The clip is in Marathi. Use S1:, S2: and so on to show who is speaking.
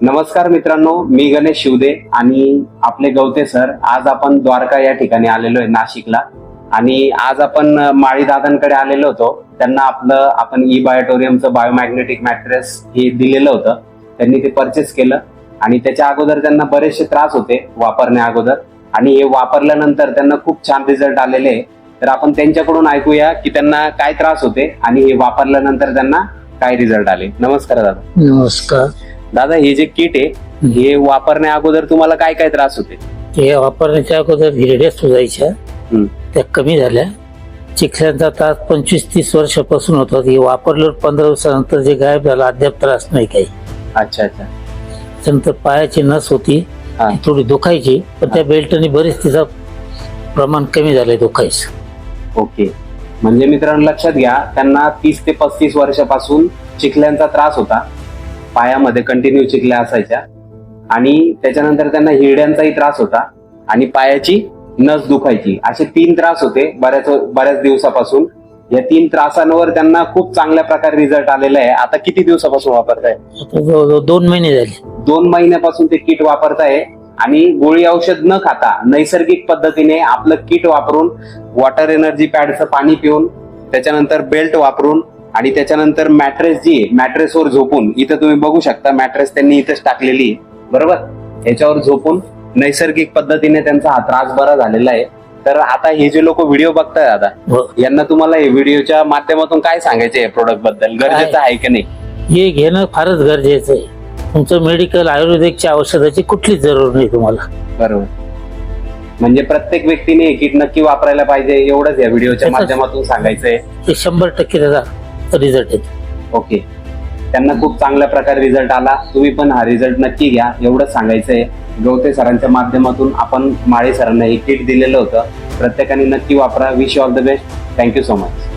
S1: नमस्कार मित्रांनो, मी गणेश शिवदे आणि आपले गवते सर. आज आपण द्वारका या ठिकाणी आलेलो आहे नाशिकला. आणि आज आपण माळी दादांकडे आलेलो होतो. त्यांना आपण बायोटोरियमचं बायोमॅग्नेटिक मॅट्रेस हे दिलेलं होतं. त्यांनी ते परचेस केलं आणि त्याच्या अगोदर त्यांना बरेचसे त्रास होते वापरण्या अगोदर, आणि हे वापरल्यानंतर त्यांना खूप छान रिझल्ट आलेले आहे. तर आपण त्यांच्याकडून ऐकूया की त्यांना काय त्रास होते आणि हे वापरल्यानंतर त्यांना काय रिझल्ट आले. नमस्कार दादा.
S2: नमस्कार
S1: दादा, हे जे किट आहे हे वापरण्या अगोदर तुम्हाला काय काय त्रास होते?
S2: हे वापरण्याच्या अगोदर हिरड्या सुजायच्या, त्या कमी झाल्या. चिखल्यांचा त्रास 25-30 वर्षापासून होता. हे वापरल्यावर 15 दिवसानंतर जे गायब झाला, अद्याप त्रास नाही काही.
S1: अच्छा अच्छा.
S2: त्यानंतर पायाची नस होती,
S1: हा.
S2: ती थोडी दुखायची, पण त्या बेल्टने बरेच तिचं प्रमाण कमी झालंय दुखायचं.
S1: ओके. म्हणजे मित्रांनो लक्षात घ्या, त्यांना 30 ते 35 वर्षापासून चिखल्यांचा त्रास होता. पायामध्ये कंटिन्यू चिखल्या असायच्या आणि त्याच्यानंतर त्यांना हिरड्यांचाही त्रास होता आणि पायाची नस दुखायची. असे 3 त्रास होते बऱ्याच दिवसापासून. या 3 त्रासांवर त्यांना खूप चांगल्या प्रकारे रिझल्ट आलेला आहे. आता किती दिवसापासून वापरताय?
S2: आता जवळजवळ 2 महिने झाले.
S1: 2 महिन्यापासून ते किट वापरताय आणि गोळी औषध न खाता नैसर्गिक पद्धतीने आपलं किट वापरून, वॉटर एनर्जी पॅडचं पाणी पिऊन, त्याच्यानंतर बेल्ट वापरून आणि त्याच्यानंतर मॅट्रेस जी आहे मॅट्रेसवर झोपून, इथं तुम्ही बघू शकता मॅट्रेस त्यांनी इथेच टाकलेली आहे, बरोबर. याच्यावर झोपून नैसर्गिक पद्धतीने त्यांचा हा त्रास बरा झालेला आहे. तर आता हे जे लोक व्हिडिओ बघताय आता, यांना तुम्हाला हे व्हिडिओच्या माध्यमातून काय सांगायचे प्रोडक्ट बद्दल? गरजेचं आहे की नाही
S2: हे घेणं फारच गरजेचं आहे. तुमचं मेडिकल आयुर्वेदिकच्या औषधाची कुठलीच जरूर नाही तुम्हाला.
S1: बरोबर. म्हणजे प्रत्येक व्यक्तीने हे किट नक्की वापरायला पाहिजे, एवढंच या व्हिडिओच्या माध्यमातून सांगायचंय.
S2: ते 100% त्याचा रिझल्ट येतो.
S1: ओके. त्यांना खूप चांगल्या प्रकारे रिझल्ट आला. तुम्ही पण हा रिझल्ट नक्की घ्या, एवढंच सांगायचंय. गवते सरांच्या माध्यमातून आपण माळी सरांना हे किट दिलेलं होतं. प्रत्येकाने नक्की वापरा. Wish you all the best. Thank you so much.